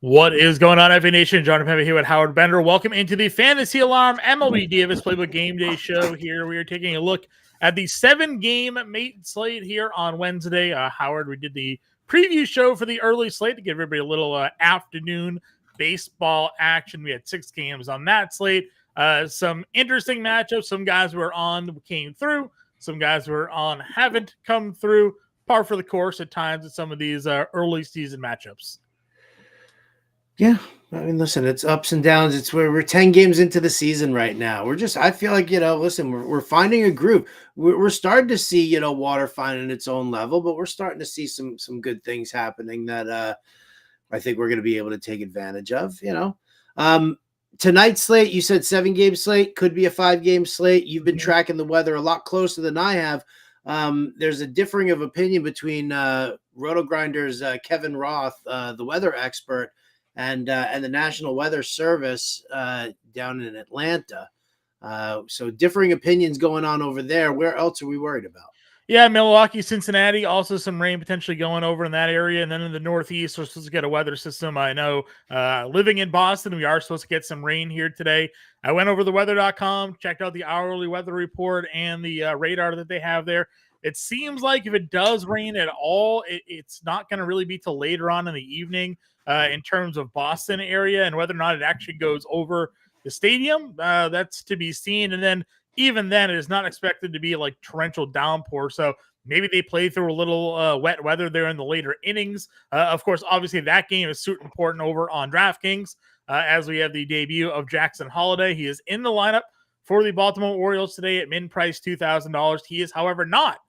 What is going on, FA Nation? John Impemba here with Howard Bender. Welcome into the Fantasy Alarm MLB DFS Playbook Game Day Show. Here we are taking a look at the 7-game main slate here on Wednesday. Howard, we did the preview show for the early slate to give everybody a little afternoon baseball action. We had 6 games on that slate. Some interesting matchups. Some guys who were on came through. Some guys who were on haven't come through. Par for the course at times at some of these early season matchups. Yeah, I mean, listen, it's ups and downs. It's where we're 10 games into the season right now. I feel like, listen, we're finding a groove. We're starting to see, water finding its own level, but we're starting to see some good things happening that I think we're going to be able to take advantage of, Tonight's slate, you said 7-game slate, could be a 5-game slate. You've been tracking the weather a lot closer than I have. There's a differing of opinion between RotoGrinders' Kevin Roth, the weather expert, and the National Weather Service down in Atlanta. So differing opinions going on over there. Where else are we worried about? Yeah, Milwaukee, Cincinnati, also some rain potentially going over in that area. And then in the Northeast, we're supposed to get a weather system. I know living in Boston, we are supposed to get some rain here today. I went over the weather.com, checked out the hourly weather report and the radar that they have there. It seems like if it does rain at all, it's not going to really be till later on in the evening in terms of Boston area, and whether or not it actually goes over the stadium, that's to be seen. And then even then, it is not expected to be like torrential downpour. So maybe they play through a little wet weather there in the later innings. Of course, obviously that game is super important over on DraftKings as we have the debut of Jackson Holliday. He is in the lineup for the Baltimore Orioles today at min price $2,000. He is, however, not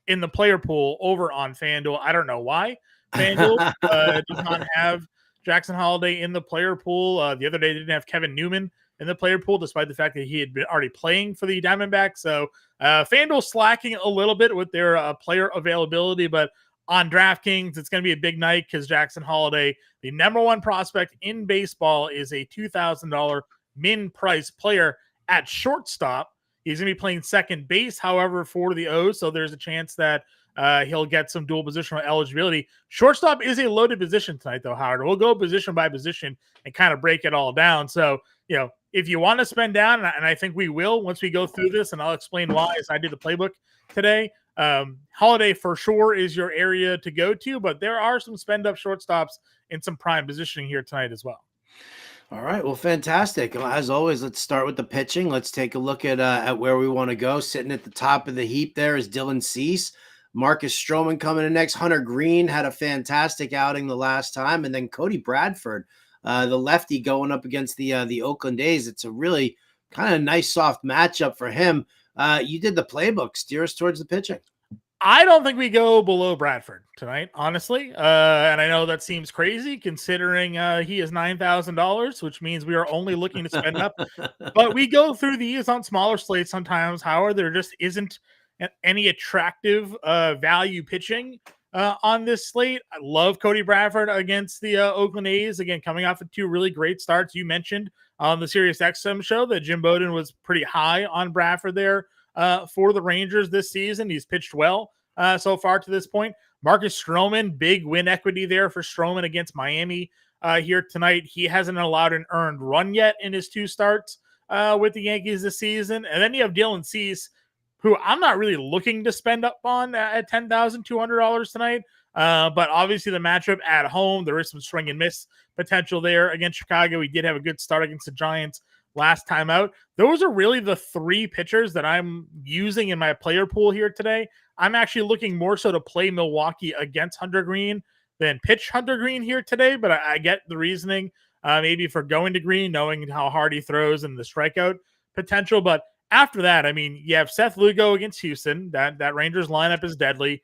in the player pool over on FanDuel. I don't know why FanDuel does not have Jackson Holliday in the player pool. The other day, they didn't have Kevin Newman in the player pool, despite the fact that he had been already playing for the Diamondbacks. So FanDuel slacking a little bit with their player availability, but on DraftKings, it's going to be a big night because Jackson Holliday, the number one prospect in baseball, is a $2,000 min price player at shortstop. He's going to be playing second base, however, for the O's, so there's a chance that he'll get some dual positional eligibility. Shortstop is a loaded position tonight, though, Howard. We'll go position by position and kind of break it all down. So, if you want to spend down, and I think we will once we go through this, and I'll explain why as I did the playbook today, Holiday for sure is your area to go to, but there are some spend-up shortstops in some prime positioning here tonight as well. All right, well, fantastic. Well, as always, let's start with the pitching. Let's take a look at where we want to go. Sitting at the top of the heap there is Dylan Cease. Marcus Stroman coming in next. Hunter Green had a fantastic outing the last time. And then Cody Bradford, the lefty, going up against the Oakland A's. It's a really kind of nice, soft matchup for him. You did the playbook. Steer us towards the pitching. I don't think we go below Bradford tonight, honestly. And I know that seems crazy considering he is $9,000, which means we are only looking to spend up. But we go through these on smaller slates sometimes, Howard. There just isn't any attractive value pitching on this slate. I love Cody Bradford against the Oakland A's. Again, coming off of 2 really great starts. You mentioned on the SiriusXM show that Jim Bowden was pretty high on Bradford there for the Rangers this season. He's pitched well so far to this point. Marcus Stroman, big win equity there for Stroman against Miami here tonight. He hasn't allowed an earned run yet in his 2 starts with the Yankees this season. And then you have Dylan Cease, who I'm not really looking to spend up on at $10,200 tonight. But obviously the matchup at home, there is some swing and miss potential there against Chicago. He did have a good start against the Giants last time out. Those are really the 3 pitchers that I'm using in my player pool here today. I'm actually looking more so to play Milwaukee against Hunter Green than pitch Hunter Green here today, but I get the reasoning maybe for going to Green, knowing how hard he throws and the strikeout potential. But after that, I mean, you have Seth Lugo against Houston. That Rangers lineup is deadly.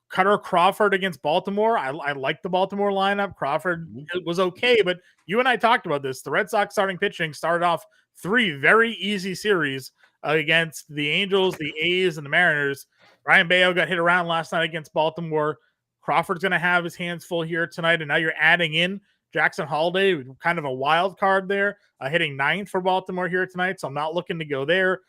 Cutter Crawford against Baltimore. I like the Baltimore lineup. Crawford was okay, but you and I talked about this. The Red Sox starting pitching started off 3 very easy series against the Angels, the A's, and the Mariners. Ryan Baio got hit around last night against Baltimore. Crawford's going to have his hands full here tonight, and now you're adding in Jackson Holliday, kind of a wild card there, hitting 9th for Baltimore here tonight, so I'm not looking to go there.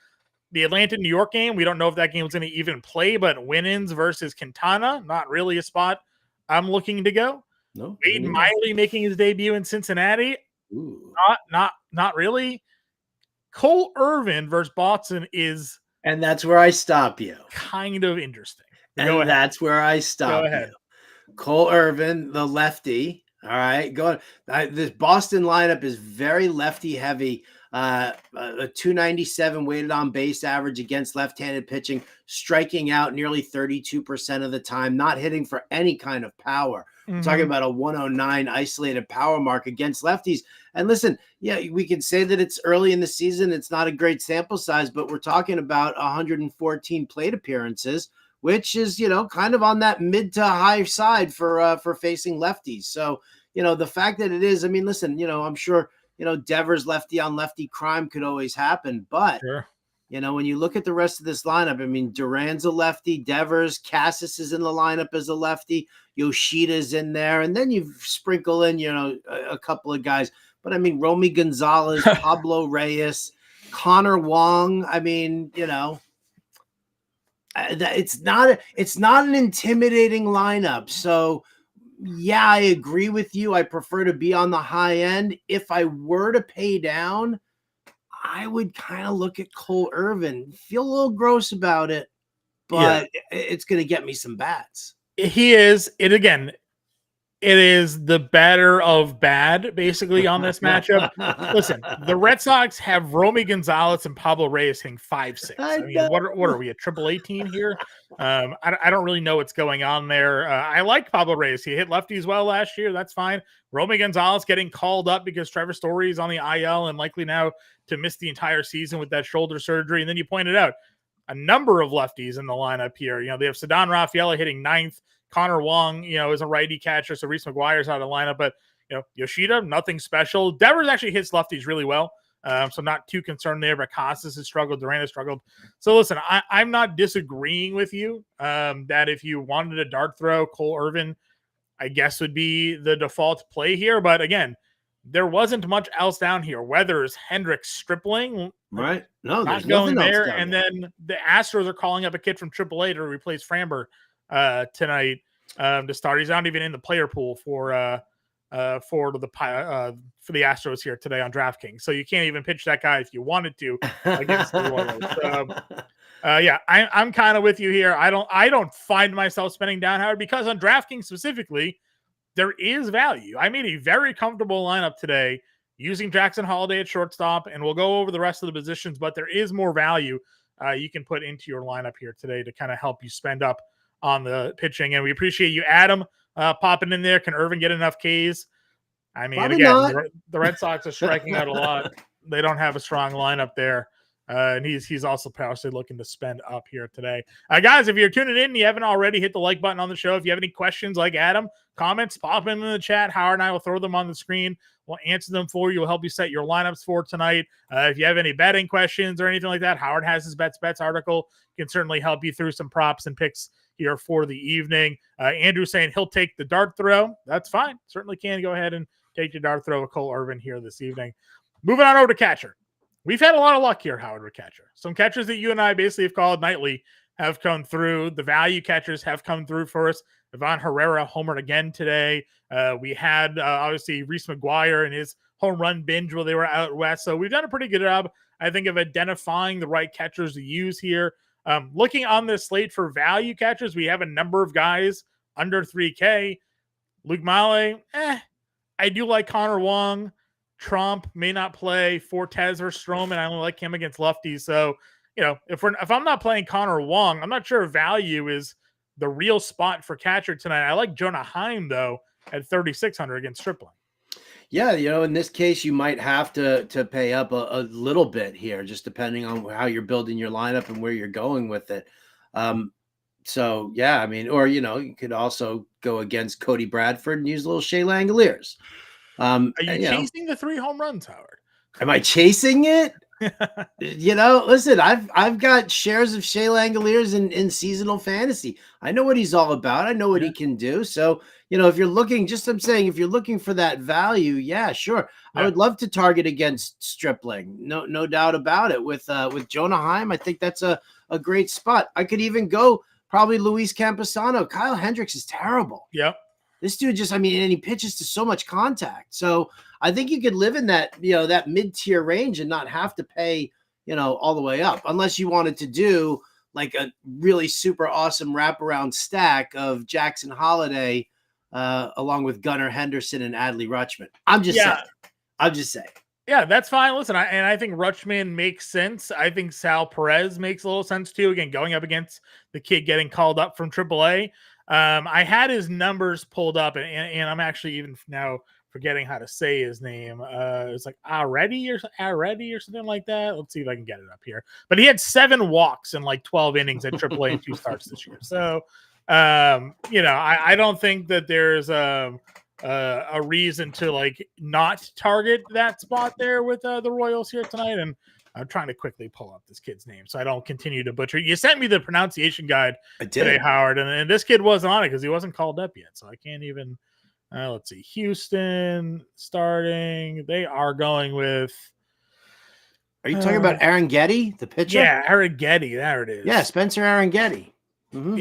The Atlanta-New York game, we don't know if that game is going to even play, but Winans versus Quintana, not really a spot I'm looking to go. No, Wade Miley making his debut in Cincinnati. Ooh. Not really. Cole Irvin versus Boston is, and that's where I stop you. kind of interesting. And Go ahead. that's where I stop Go ahead. you. Cole Irvin, the lefty. All right, go on. This Boston lineup is very lefty heavy. A 297 weighted on base average against left-handed pitching, striking out nearly 32% of the time, not hitting for any kind of power. We're talking about a 109 isolated power mark against lefties. And listen, yeah, we can say that it's early in the season. It's not a great sample size, but we're talking about 114 plate appearances, which is, kind of on that mid to high side for facing lefties. So, the fact that it is, I mean, listen, I'm sure, Devers lefty on lefty crime could always happen. But, Sure. when you look at the rest of this lineup, I mean, Duran's a lefty, Devers, Cassis is in the lineup as a lefty, Yoshida's in there. And then you sprinkle in, a couple of guys. But I mean, Romy Gonzalez, Pablo Reyes, Connor Wong. I mean, it's not an intimidating lineup. So yeah, I agree with you. I prefer to be on the high end. If I were to pay down, I would kind of look at Cole Irvin. Feel a little gross about it, but it's going to get me some bats. He is it again. It is the better of bad, basically, on this matchup. Listen, the Red Sox have Romy Gonzalez and Pablo Reyes hitting 5-6. I mean, what are we, a AAA team here? I don't really know what's going on there. I like Pablo Reyes. He hit lefties well last year. That's fine. Romy Gonzalez getting called up because Trevor Story is on the IL and likely now to miss the entire season with that shoulder surgery. And then you pointed out a number of lefties in the lineup here. They have Ceddanne Rafaela hitting 9th. Connor Wong, is a righty catcher, so Reese McGuire's out of the lineup. But, Yoshida, nothing special. Devers actually hits lefties really well, so not too concerned there. But Casas has struggled. Duran has struggled. So, listen, I'm not disagreeing with you that if you wanted a dart throw, Cole Irvin, I guess, would be the default play here. But, again, there wasn't much else down here. Weathers, Hendricks, Stripling. Right. No, not going there. And then the Astros are calling up a kid from AAA to replace Framber tonight to start. He's not even in the player pool for the Astros here today on DraftKings. So you can't even pitch that guy if you wanted to against the Royals. I'm kind of with you here. I don't find myself spending down, Howard, because on DraftKings specifically, there is value. I made a very comfortable lineup today using Jackson Holiday at shortstop, and we'll go over the rest of the positions, but there is more value you can put into your lineup here today to kind of help you spend up on the pitching. And we appreciate you, Adam, popping in there. Can Irvin get enough Ks? I mean, probably again, the Red Sox are striking out a lot. They don't have a strong lineup there. And he's also possibly looking to spend up here today. Guys, if you're tuning in and you haven't already, hit the like button on the show. If you have any questions like Adam, comments, pop them in the chat. Howard and I will throw them on the screen. We'll answer them for you. We'll help you set your lineups for tonight. If you have any betting questions or anything like that, Howard has his bets article. Can certainly help you through some props and picks here for the evening. Andrew saying he'll take the dart throw. That's fine. Certainly can go ahead and take your dart throw with Cole Irvin here this evening. Moving on over to catcher. We've had a lot of luck here, Howard, with catcher. Some catchers that you and I basically have called nightly have come through. The value catchers have come through for us. Ivan Herrera homered again today. We had, obviously, Reese McGuire and his home run binge while they were out west. So we've done a pretty good job, I think, of identifying the right catchers to use here. Looking on this slate for value catchers, we have a number of guys under 3K. Luke Maile, I do like Connor Wong. Trump may not play. Fortes or Stroman, I only like him against lefties. So, if I'm not playing Connor Wong, I'm not sure if value is the real spot for catcher tonight. I like Jonah Heim, though, at 3,600 against Stripling. Yeah, in this case, you might have to pay up a little bit here, just depending on how you're building your lineup and where you're going with it. So, yeah, I mean, or, you could also go against Cody Bradford and use a little Shea Langoliers. Are you chasing the 3 home runs, Howard? Am I chasing it? Listen, I've got shares of Shea Langoliers in seasonal fantasy. I know what he's all about. I know what he can do. So, if you're looking, if you're looking for that value, yeah, sure. Yeah. I would love to target against Stripling. No doubt about it. With Jonah Heim, I think that's a great spot. I could even go probably Luis Camposano. Kyle Hendricks is terrible. Yep. This dude just, I mean, and he pitches to so much contact. So I think you could live in that, that mid-tier range and not have to pay, all the way up, unless you wanted to do like a really super awesome wraparound stack of Jackson Holiday, along with Gunnar Henderson and Adley Rutschman. I'm just saying. Yeah, that's fine. Listen, I think Rutschman makes sense. I think Sal Perez makes a little sense too. Again, going up against the kid getting called up from AAA. I had his numbers pulled up, and I'm actually even now forgetting how to say his name. It's like Already or something like that. Let's see if I can get it up here. But he had 7 walks in like 12 innings at AAA and 2 starts this year. So, I don't think that there's a reason to like not target that spot there with the Royals here tonight. And I'm trying to quickly pull up this kid's name so I don't continue to butcher. You sent me the pronunciation guide today, Howard, and this kid wasn't on it because he wasn't called up yet. So I can't even. Let's see. Houston starting. They are going with. Are you talking about Aaron Getty, the pitcher? Yeah, Aaron Getty. There it is. Yeah, Spencer Aaron Getty. Mm-hmm.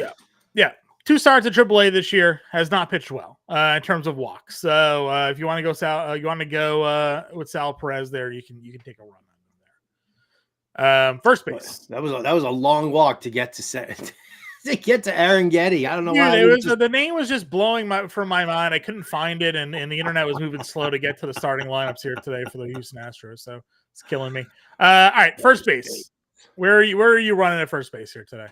Yeah. 2 starts at AAA this year, has not pitched well in terms of walks. So if you want to go with Sal Perez there, you can take a run on him there. First base. That was a long walk to get to get to Aaron Getty. I don't know why. The name was just blowing from my mind. I couldn't find it, and the internet was moving slow to get to the starting lineups here today for the Houston Astros. So it's killing me. All right, first base. Where are you running at first base here today?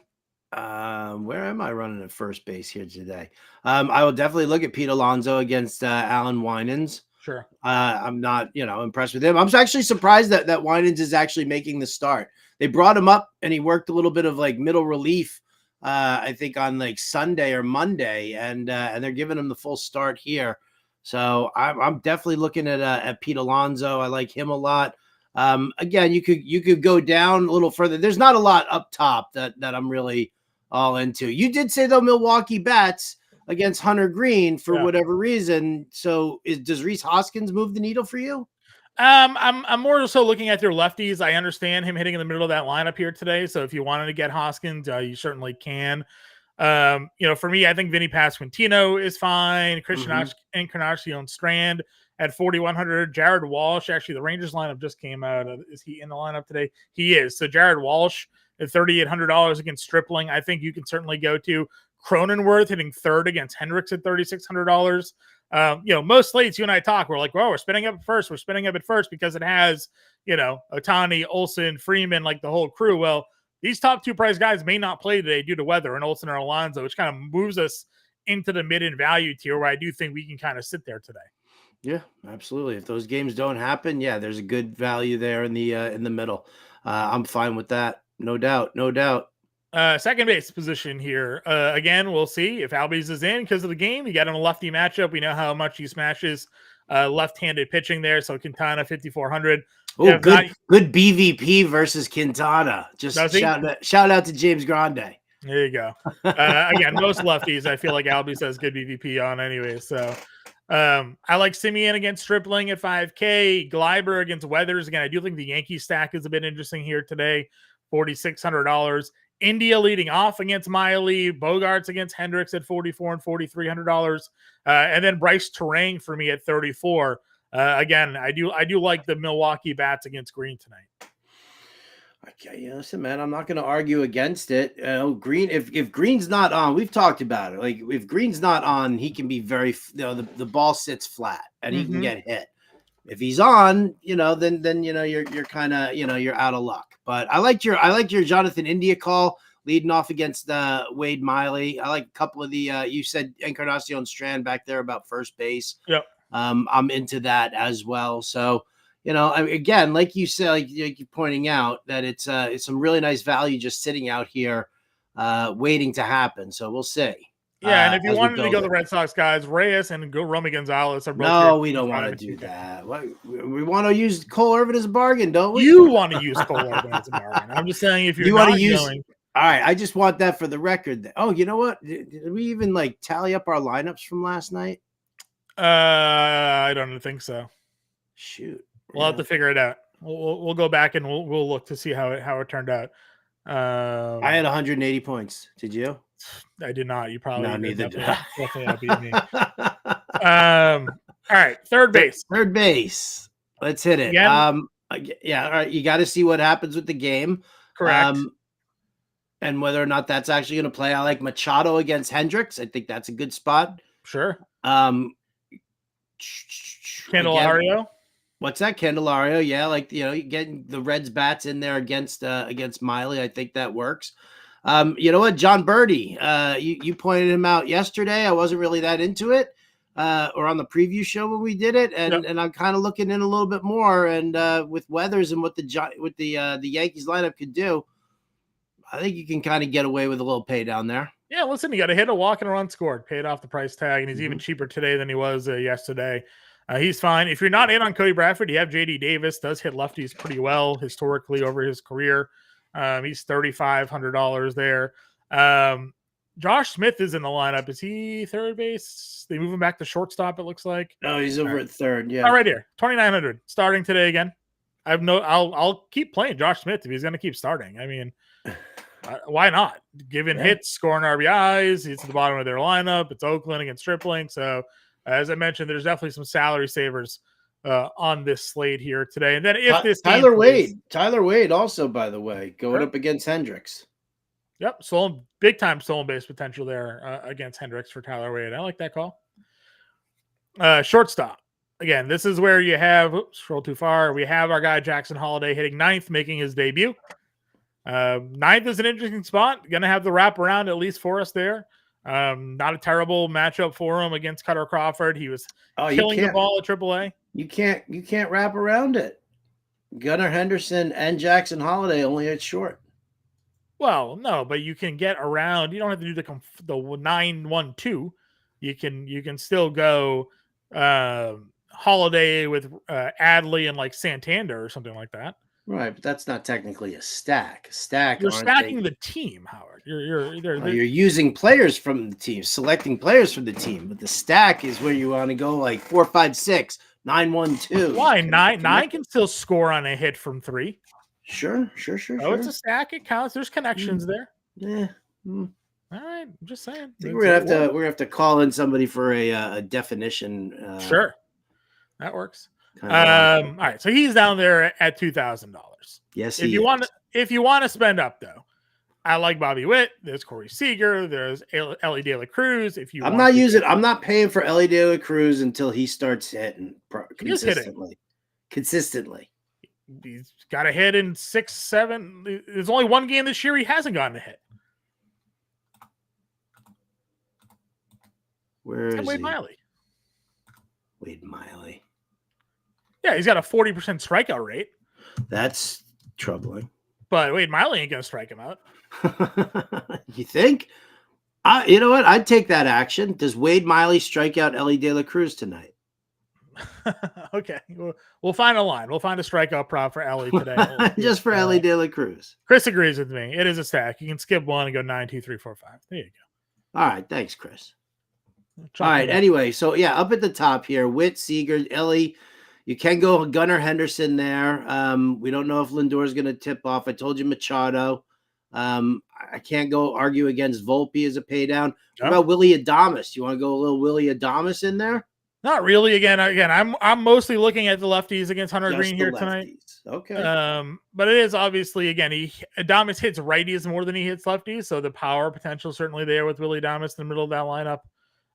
Where am I running at first base here today? I will definitely look at Pete Alonso against Alan Winans. Sure. I'm not, impressed with him. I'm actually surprised that Winans is actually making the start. They brought him up and he worked a little bit of like middle relief, I think on like Sunday or Monday, and they're giving him the full start here. So I'm definitely looking at Pete Alonso. I like him a lot. Again, you could go down a little further. There's not a lot up top that I'm really all into. You did say though Milwaukee bats against Hunter Green for whatever reason. So does Rhys Hoskins move the needle for you? I'm more so looking at their lefties. I understand him hitting in the middle of that lineup here today. So if you wanted to get Hoskins, you certainly can. For me, I think Vinny Pasquantino is fine. Christian Encarnacion Strand at 4,100. Jared Walsh, actually, the Rangers lineup just came out. Is he in the lineup today? He is. So Jared Walsh at $3,800 against Stripling. I think you can certainly go to Cronenworth hitting third against Hendricks at $3,600. Most slates you and I talk, we're like, well, we're spinning up at first. We're spinning up at first because it has, Otani, Olsen, Freeman, like the whole crew. Well, these top 2 price guys may not play today due to weather, and Olsen or Alonso, which kind of moves us into the mid and value tier where I do think we can kind of sit there today. Yeah, absolutely. If those games don't happen, there's a good value there in the middle. I'm fine with that. No doubt. Second base position here. Again, we'll see if Albies is in because of the game. You got him a lefty matchup. We know how much he smashes left-handed pitching there. So Quintana, 5,400. Oh, good BVP versus Quintana. Just shout out to James Grande. There you go. Again, most lefties, I feel like Albies has good BVP on anyway. So I like Simeon against Stripling at 5K. Gleiber against Weathers. Again, I do think the Yankee stack is a bit interesting here today. $4,600. India leading off against Miley. Bogarts against Hendricks at $4,400 and $4,300. And then Bryce Terang for me at $34. Again, I do like the Milwaukee bats against Green tonight. Okay, listen, man, I'm not going to argue against it. Green, if Green's not on, we've talked about it. Like if Green's not on, he can be very, the ball sits flat and he can get hit. If he's on, then you're kind of, you're out of luck. But I like your Jonathan India call leading off against Wade Miley. I like a couple of the you said Encarnacion Strand back there about first base. Yep. I'm into that as well. So, again, like you said, like you're pointing out that it's some really nice value just sitting out here waiting to happen. So we'll see. Yeah, and if you wanted to go the Red Sox guys, Reyes and go Romy Gonzalez are both. No, we don't want to do that. We want to use Cole Irvin as a bargain, don't we? You want to use Cole Irvin as a bargain. I'm just saying if you want to use. All right, I just want that for the record. Oh, you know what? Did we even tally up our lineups from last night? I don't think so. Shoot, we'll have to figure it out. We'll go back and we'll look to see how it turned out. I had 180 points. Did you? I did not. You probably No, neither did I. definitely outbeat me. All right, third base. Third base. Let's hit it. Again, Yeah, all right. You got to see what happens with the game. correct. And whether or not that's actually going to play. I like Machado against Hendricks. I think that's a good spot. Sure. Again, Candelario. What's that? Candelario. Yeah, like getting the Reds bats in there against Miley. I think that works. You know what, John Birdie, you pointed him out yesterday. I wasn't really that into it, or on the preview show when we did it, and I'm kind of looking in a little bit more. And with Weathers and what the Yankees lineup could do, I think you can kind of get away with a little pay down there. Yeah, listen, you got to hit a walk and a run scored, paid off the price tag, and he's even cheaper today than he was yesterday. He's fine. If you're not in on Cody Bradford, you have JD Davis, does hit lefties pretty well historically over his career. He's $3,500 there. Josh Smith is in the lineup. Is he third base? They move him back to shortstop, it looks like. Oh, he's over at third. Yeah. Oh, right here. 2,900 starting today again. I'll keep playing Josh Smith if he's going to keep starting. I mean, why not? Giving hits, scoring RBIs. He's at the bottom of their lineup. It's Oakland against Stripling. So, as I mentioned, there's definitely some salary savers on this slate here today. And then if this Tyler Wade also, by the way, going up against Hendricks. Yep, big time stolen base potential there against Hendricks for Tyler Wade. I like that call. Shortstop. Again, this is where you have scroll too far. We have our guy Jackson Holiday hitting ninth, making his debut. Ninth is an interesting spot. Going to have the wraparound at least for us there. Not a terrible matchup for him against Cutter Crawford. He was killing the ball at AAA. You can't wrap around it. Gunnar Henderson and Jackson Holiday only at short. Well, no, but you can get around. You don't have to do the 9-1-2. You can still go Holiday with Adley and like Santander or something like that. Right, but that's not technically a stack. You're stacking the team, Howard. You're using players from the team, selecting players from the team. But the stack is where you want to go like 4, 5, 6, 9, 1, 2. Why nine can still score on a hit from 3? Sure. Oh, it's a stack. It counts. There's connections there. Yeah. All right. I'm just saying. I think we're gonna have to call in somebody for a definition. Sure, that works. All right. So he's down there at $2,000. Yes. If you want to spend up though, I like Bobby Witt. There's Corey Seager. There's Ellie De La Cruz. I'm not paying for Ellie De La Cruz until he starts hitting consistently. He's got a hit in 6, 7. There's only one game this year he hasn't gotten a hit. Where is Wade Miley? Wade Miley. Yeah, he's got a 40% strikeout rate. That's troubling. But Wade Miley ain't going to strike him out. You think? You know what? I'd take that action. Does Wade Miley strike out Ellie De La Cruz tonight? Okay. We'll find a line. We'll find a strikeout prop for Ellie today. Just for Ellie De La Cruz. Chris agrees with me. It is a stack. You can skip one and go 9, 2, 3, 4, 5. There you go. All right. Thanks, Chris. All right. Anyway, so yeah, up at the top here, Witt, Seager, Ellie. You can go Gunnar Henderson there. We don't know if Lindor is going to tip off. I told you Machado. I can't go argue against Volpe as a pay down. What about Willy Adames? You want to go a little Willy Adames in there? Not really. Again, I'm mostly looking at the lefties against Hunter Green here tonight. Okay. But it is obviously, again, Adames hits righties more than he hits lefties, so the power potential certainly there with Willy Adames in the middle of that lineup.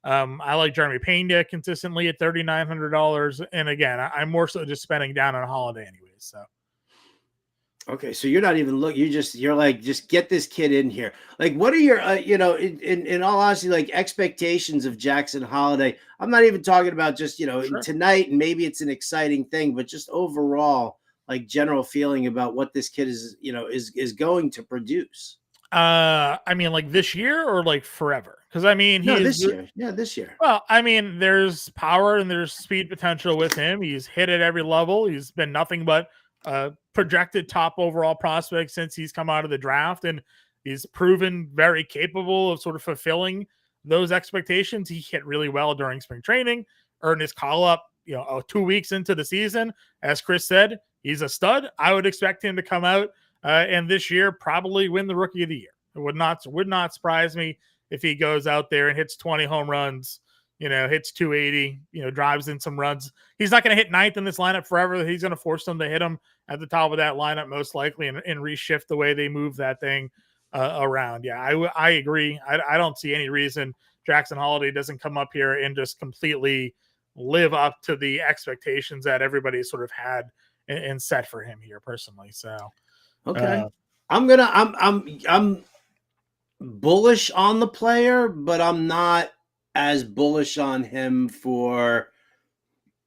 I like Jeremy Pena consistently at $3,900, and again, I'm more so just spending down on a Holiday anyways. So. Okay, so you're not even looking. You're like, just get this kid in here. Like, what are your, in all honesty, like expectations of Jackson Holiday? I'm not even talking about just, tonight, and maybe it's an exciting thing, but just overall, like general feeling about what this kid is, is going to produce. I mean, like this year or like forever? Because this year. Yeah, this year. Well, there's power and there's speed potential with him. He's hit at every level. He's been nothing but projected top overall prospect since he's come out of the draft, and he's proven very capable of sort of fulfilling those expectations. He hit really well during spring training, earned his call up, 2 weeks into the season. As Chris said, he's a stud. I would expect him to come out and this year probably win the Rookie of the Year. It would not surprise me if he goes out there and hits 20 home runs, hits 280, drives in some runs. He's not going to hit ninth in this lineup forever. He's going to force them to hit him at the top of that lineup most likely and reshift the way they move that thing around. Yeah, I agree. I don't see any reason Jackson Holiday doesn't come up here and just completely live up to the expectations that everybody sort of had and set for him here personally. So, okay. I'm bullish on the player, but I'm not as bullish on him for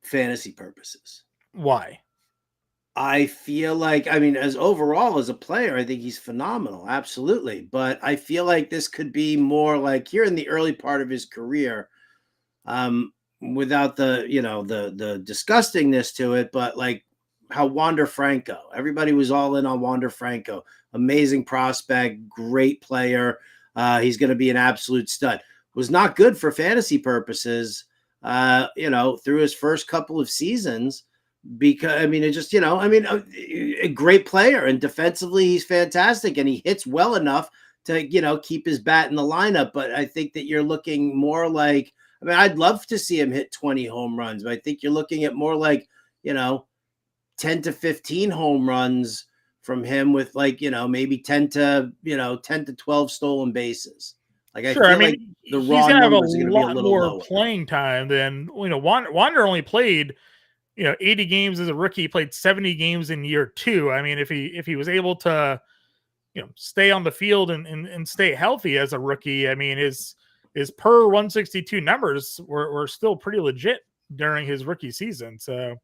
fantasy purposes. Why? I feel like, as overall as a player, I think he's phenomenal. Absolutely. But I feel like this could be more like here in the early part of his career, without the, the disgustingness to it, but like how Wander Franco, everybody was all in on Wander Franco, amazing prospect, great player. He's going to be an absolute stud. Was not good for fantasy purposes, through his first couple of seasons. Because a great player, and defensively he's fantastic, and he hits well enough to keep his bat in the lineup. But I think that you're looking more like, I'd love to see him hit 20 home runs, but I think you're looking at more like 10 to 15 home runs from him with maybe 10 to 12 stolen bases. Like, sure, I feel like the raw numbers are going to be a little more lower. playing time than Wander only played 80 games as a rookie. He played 70 games in year 2. If he was able to stay on the field and stay healthy as a rookie, his per 162 numbers were still pretty legit during his rookie season. So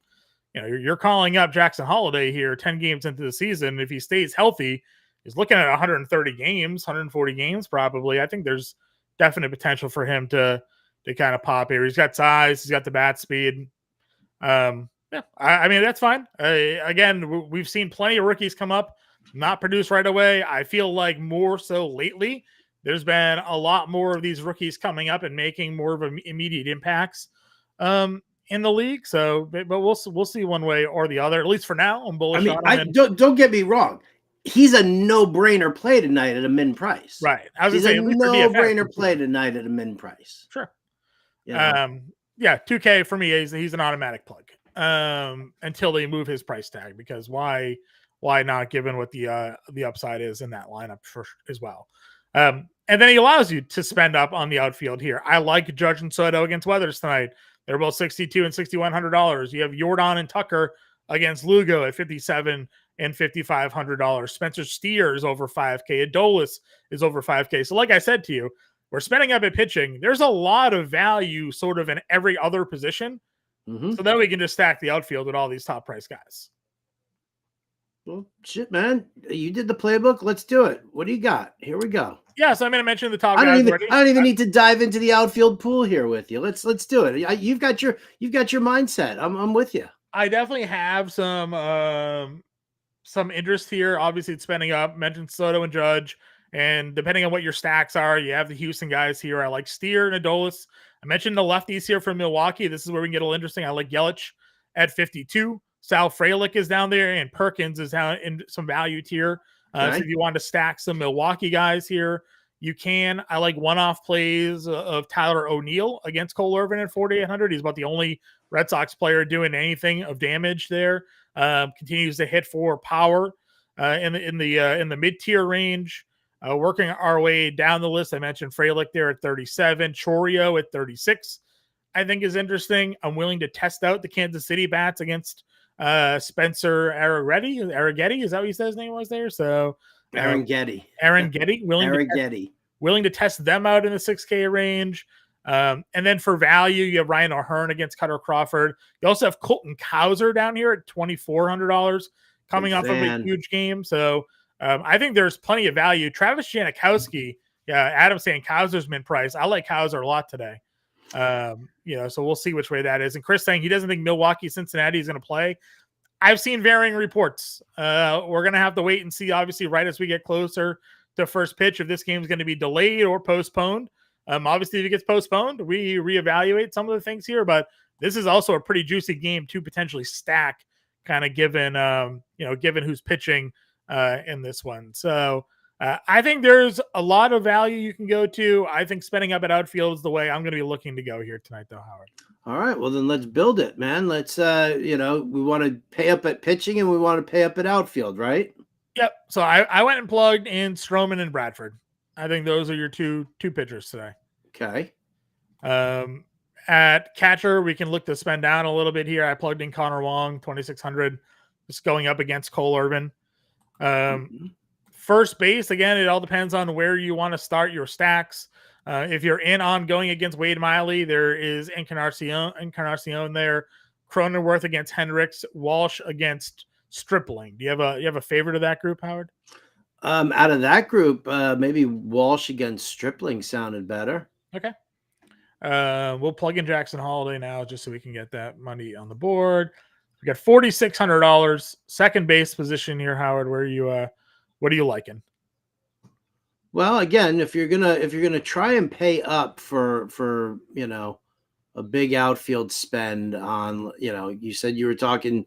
you're calling up Jackson Holiday here 10 games into the season. If he stays healthy, he's looking at 130 games, 140 games probably. I think there's definite potential for him to kind of pop here. He's got size, he's got the bat speed. That's fine. Again, we've seen plenty of rookies come up, not produce right away. I feel like more so lately, there's been a lot more of these rookies coming up and making more of immediate impacts in the league. So, but we'll see one way or the other. At least for now, I'm bullish on him. Don't get me wrong. He's a no-brainer play tonight at a min price. Right. He's a no-brainer play tonight at a min price. Sure. Yeah, 2K for me he's an automatic plug until they move his price tag, because why not, given what the upside is in that lineup as well. And then he allows you to spend up on the outfield here. I like Judge and Soto against Weathers tonight. They're both $6,200 and $6,100. You have Jordan and Tucker against Lugo at $5,700 and $5,500. Spencer Steer is over $5K. Adolis is over $5K. So like I said to you, we're spending up at pitching. There's a lot of value sort of in every other position. Mm-hmm. So then we can just stack the outfield with all these top price guys. Well, shit, man. You did the playbook. Let's do it. What do you got? Here we go. Yeah, so I'm going to mention the top guys already. I don't even need to dive into the outfield pool here with you. Let's do it. You've got your mindset. I'm with you. I definitely have some interest here. Obviously, it's spending up. Mentioned Soto and Judge. And depending on what your stacks are, you have the Houston guys here. I like Steer and Adolis. I mentioned the lefties here from Milwaukee. This is where we can get a little interesting. I like Yelich at 52. Sal Frelick is down there, and Perkins is down in some value tier. So if you want to stack some Milwaukee guys here, you can. I like one-off plays of Tyler O'Neill against Cole Irvin at 4,800. He's about the only Red Sox player doing anything of damage there. Continues to hit for power in the mid-tier range. Working our way down the list, I mentioned Frelick there at 37, Chorio at 36, I think is interesting. I'm willing to test out the Kansas City bats against Spencer Arrighetti. Is that what you said his name was there? So Aaron Getty. Willing to test them out in the 6K range. And then for value, you have Ryan O'Hearn against Cutter Crawford. You also have Colton Cowser down here at $2,400 coming off of a huge game. So I think there's plenty of value. Travis Janikowski, Adam's saying Cowser's min price. I like Cowser a lot today. So we'll see which way that is. And Chris saying he doesn't think Milwaukee Cincinnati is going to play. I've seen varying reports. We're going to have to wait and see, obviously, right as we get closer to first pitch, if this game is going to be delayed or postponed. Obviously, if it gets postponed, we reevaluate some of the things here, but this is also a pretty juicy game to potentially stack, kind of given who's pitching in this one. So I think there's a lot of value you can go to. I think spending up at outfield is the way I'm going to be looking to go here tonight, though, Howard. All right, well then let's build it, man. Let's we want to pay up at pitching and we want to pay up at outfield, right? Yep. So I went and plugged in Stroman and Bradford. I think those are your two pitchers today. Okay. At catcher, we can look to spend down a little bit here. I plugged in Connor Wong, 2,600, just going up against Cole Irvin. First base, again, it all depends on where you want to start your stacks. If you're in on going against Wade Miley, there is Encarnacion there. Cronenworth against Hendricks. Walsh against Stripling. Do you have a favorite of that group, Howard? Out of that group, maybe Walsh against Stripling sounded better. Okay. We'll plug in Jackson Holiday now just so we can get that money on the board. We got $4,600. Second base position here, Howard. What are you liking? Well, again, if you're gonna try and pay up for a big outfield spend on, you said you were talking,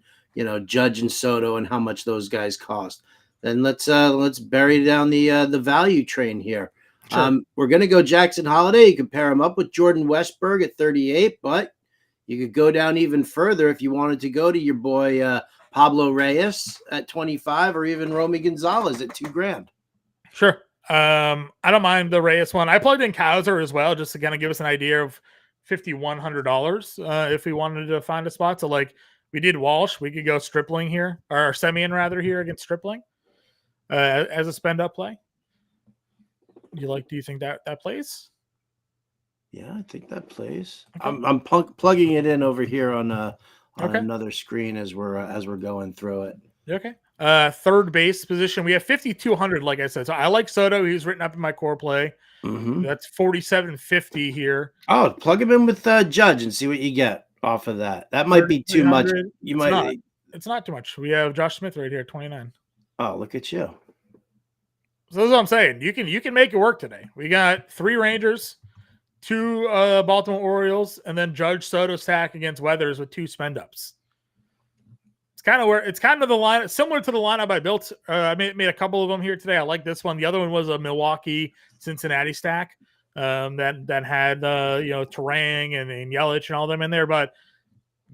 Judge and Soto and how much those guys cost. Then let's bury down the value train here. Sure. We're gonna go Jackson Holiday. You can pair him up with Jordan Westberg at 38, but you could go down even further if you wanted to go to your boy Pablo Reyes at 25, or even Romy Gonzalez at $2,000. Sure. I don't mind the Reyes one. I plugged in Kowser as well, just to kind of give us an idea of $5,100 if we wanted to find a spot. So like we did Walsh, we could go Stripling here, or Semien rather here against Stripling as a spend up play. Do you think that plays? Yeah, I think that plays. Okay. I'm plugging it in over here on okay. another screen as we're going through it. Okay. Third base position, we have 5,200, like I said. So I like Soto. He's written up in my core play. Mm-hmm. That's 4,750 here. Oh, plug him in with Judge and see what you get off of that. That might be too much. It's not too much. We have Josh Smith right here, 29. Oh, look at you. So that's what I'm saying. You can make it work today. We got 3 Rangers, 2 Baltimore Orioles, and then Judge Soto stack against Weathers with 2 spend ups. It's kind of the line similar to the lineup I built. I made a couple of them here today. I like this one. The other one was a Milwaukee Cincinnati stack that had Terang and Yelich and all them in there. But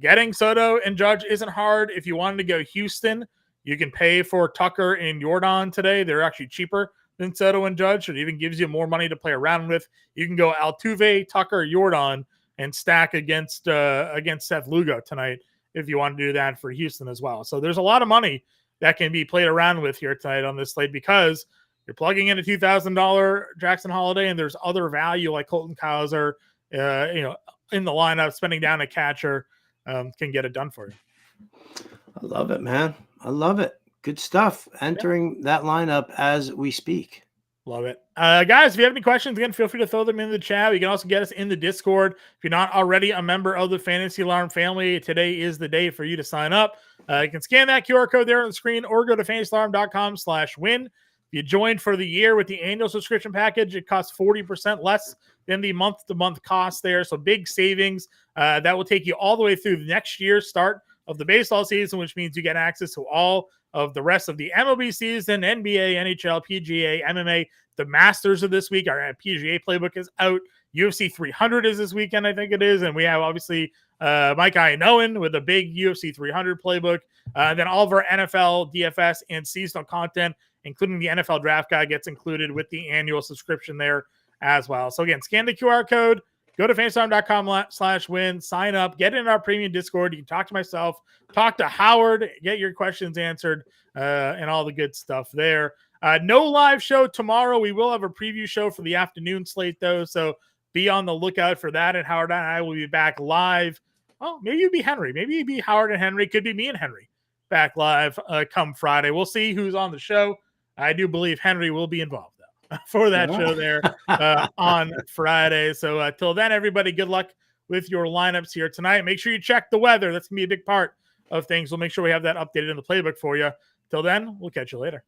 getting Soto and Judge isn't hard. If you wanted to go Houston, you can pay for Tucker and Jordan today. They're actually cheaper than Soto and Judge. It even gives you more money to play around with. You can go Altuve, Tucker, Jordan, and stack against Seth Lugo tonight if you want to do that for Houston as well. So there's a lot of money that can be played around with here tonight on this slate because you're plugging in a $2,000 Jackson Holiday, and there's other value like Colton Kowser, in the lineup, spending down a catcher can get it done for you. I love it, man. I love it. Good stuff. Entering that lineup as we speak. Love it. Guys, if you have any questions, again, feel free to throw them in the chat. You can also get us in the Discord. If you're not already a member of the Fantasy Alarm family, today is the day for you to sign up. You can scan that QR code there on the screen or go to fantasyalarm.com/win. If you joined for the year with the annual subscription package, it costs 40% less than the month-to-month cost there. So big savings. That will take you all the way through the next year's start of the baseball season, which means you get access to all of the rest of the MLB season, NBA, NHL, PGA, MMA. The Masters of this week, our PGA playbook is out. UFC 300 is this weekend, I think it is. And we have, obviously, Mike Ionowen with a big UFC 300 playbook. Then all of our NFL, DFS, and seasonal content, including the NFL Draft Guide, gets included with the annual subscription there as well. So, again, scan the QR code. Go to fantasyalarm.com/win, sign up, get in our premium Discord. You can talk to myself, talk to Howard, get your questions answered, and all the good stuff there. No live show tomorrow. We will have a preview show for the afternoon slate, though, so be on the lookout for that. And Howard and I will be back live. Oh, maybe it'd be Henry. Maybe it'd be Howard and Henry. Could be me and Henry back live come Friday. We'll see who's on the show. I do believe Henry will be involved for that show there on Friday. So till then, everybody, good luck with your lineups here tonight. Make sure you check the weather. That's going to be a big part of things. We'll make sure we have that updated in the playbook for you. Till then, we'll catch you later.